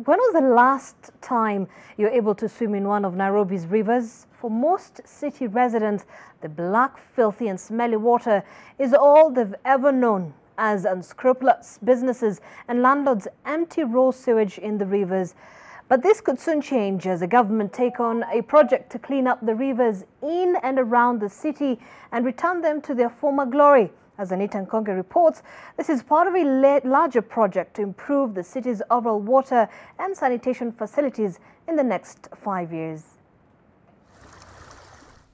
When was the last time you were able to swim in one of Nairobi's rivers? For most city residents, the black, filthy and smelly water is all they've ever known, as unscrupulous businesses and landlords empty raw sewage in the rivers. But this could soon change as the government take on a project to clean up the rivers in and around the city and return them to their former glory. As Anita Nkonge reports, this is part of a larger project to improve the city's overall water and sanitation facilities in the next 5 years.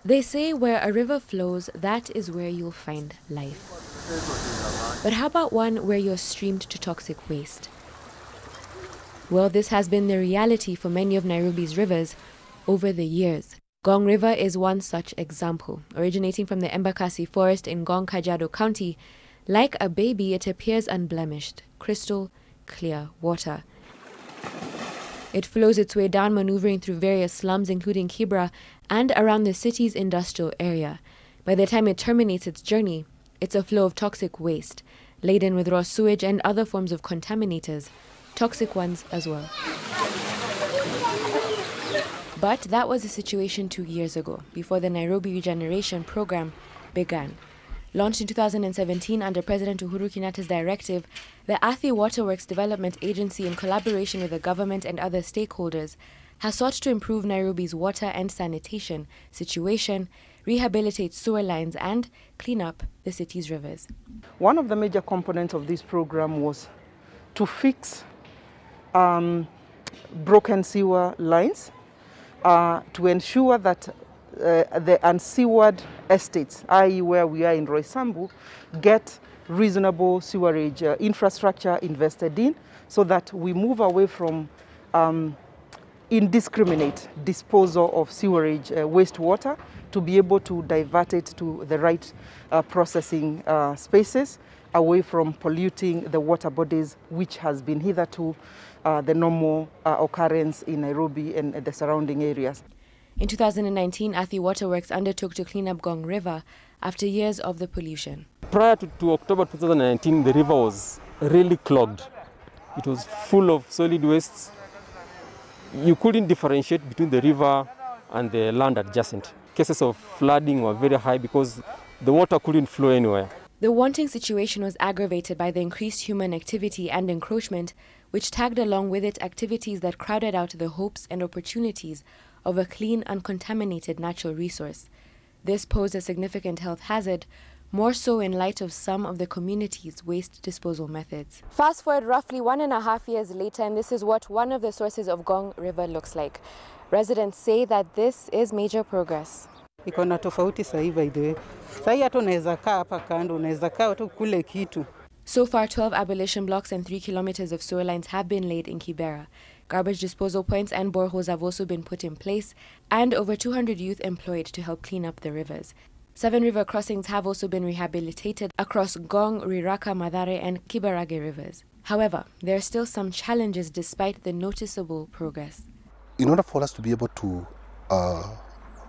They say where a river flows, that is where you'll find life. But how about one where you're streamed to toxic waste? Well, this has been the reality for many of Nairobi's rivers over the years. Ngong River is one such example. Originating from the Embakasi forest in Ngong, Kajiado County, like a baby, it appears unblemished, crystal clear water. It flows its way down, maneuvering through various slums, including Kibra, and around the city's industrial area. By the time it terminates its journey, it's a flow of toxic waste, laden with raw sewage and other forms of contaminators, toxic ones as well. But that was the situation 2 years ago, before the Nairobi Regeneration Program began. Launched in 2017 under President Uhuru Kenyatta's directive, the Athi Waterworks Development Agency, in collaboration with the government and other stakeholders, has sought to improve Nairobi's water and sanitation situation, rehabilitate sewer lines, and clean up the city's rivers. One of the major components of this program was to fix broken sewer lines, to ensure that the unsewered estates, i.e. where we are in Roysambu, get reasonable sewerage infrastructure invested in, so that we move away from indiscriminate disposal of sewerage wastewater to be able to divert it to the right processing spaces, away from polluting the water bodies, which has been hitherto the normal occurrence in Nairobi and the surrounding areas. In 2019, Athi Waterworks undertook to clean up Ngong River after years of the pollution. Prior to October 2019, the river was really clogged. It was full of solid wastes. You couldn't differentiate between the river and the land adjacent. Cases of flooding were very high because the water couldn't flow anywhere. The wanting situation was aggravated by the increased human activity and encroachment, which tagged along with it activities that crowded out the hopes and opportunities of a clean, uncontaminated natural resource. This posed a significant health hazard, more so in light of some of the community's waste disposal methods. Fast forward roughly 1.5 years later, and this is what one of the sources of Ngong River looks like. Residents say that this is major progress. Iko na tofauti sahi, by the way. Sahi hata unaweza kaa hapa kando, unaweza kaa tu kule kitu. So far, 12 abolition blocks and 3 kilometers of sewer lines have been laid in Kibera. Garbage disposal points and boreholes have also been put in place, and over 200 youth employed to help clean up the rivers. 7 river crossings have also been rehabilitated across Ngong, Riraka, Mathare and Kibarage rivers. However, there are still some challenges despite the noticeable progress. In order for us to be able to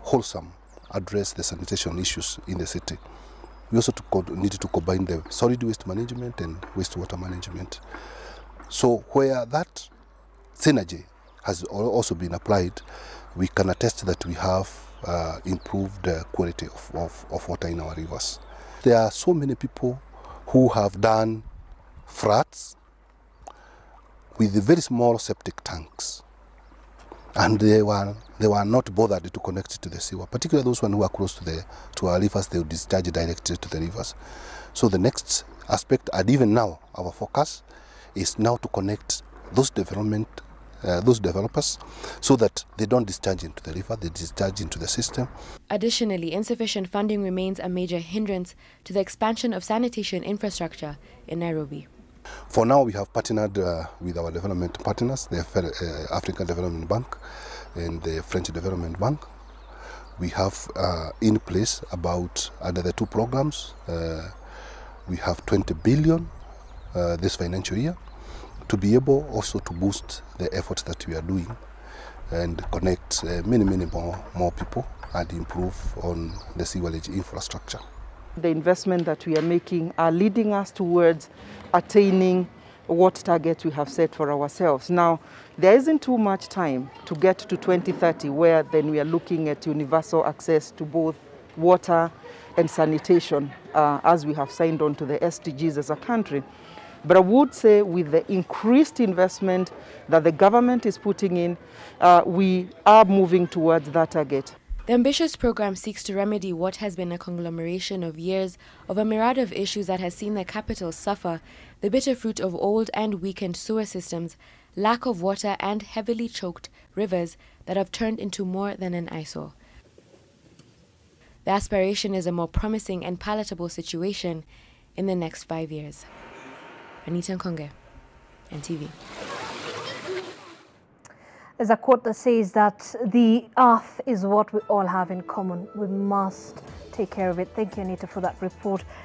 wholesome address the sanitation issues in the city, we also needed to combine the solid waste management and wastewater management. So where that synergy has also been applied, we can attest that we have improved the quality of water in our rivers. There are so many people who have done flats with very small septic tanks, and they were not bothered to connect to the sewer, particularly those who are close to our rivers. They will discharge directly to the rivers. So the next aspect, and even now our focus, is now to connect those developers so that they don't discharge into the river, they discharge into the system. Additionally, insufficient funding remains a major hindrance to the expansion of sanitation infrastructure in Nairobi. For now, we have partnered with our development partners, the African Development Bank and the French Development Bank. We have in place about, under the 2 programs, we have 20 billion this financial year to be able also to boost the efforts that we are doing and connect many more people and improve on the sewerage infrastructure. The investment that we are making are leading us towards attaining what targets we have set for ourselves. Now, there isn't too much time to get to 2030, where then we are looking at universal access to both water and sanitation, as we have signed on to the SDGs as a country. But I would say with the increased investment that the government is putting in, we are moving towards that target. The ambitious program seeks to remedy what has been a conglomeration of years of a myriad of issues that has seen the capital suffer the bitter fruit of old and weakened sewer systems, lack of water, and heavily choked rivers that have turned into more than an eyesore. The aspiration is a more promising and palatable situation in the next 5 years. Anita Nkonge, NTV. There's a quote that says that the earth is what we all have in common. We must take care of it. Thank you, Anita, for that report.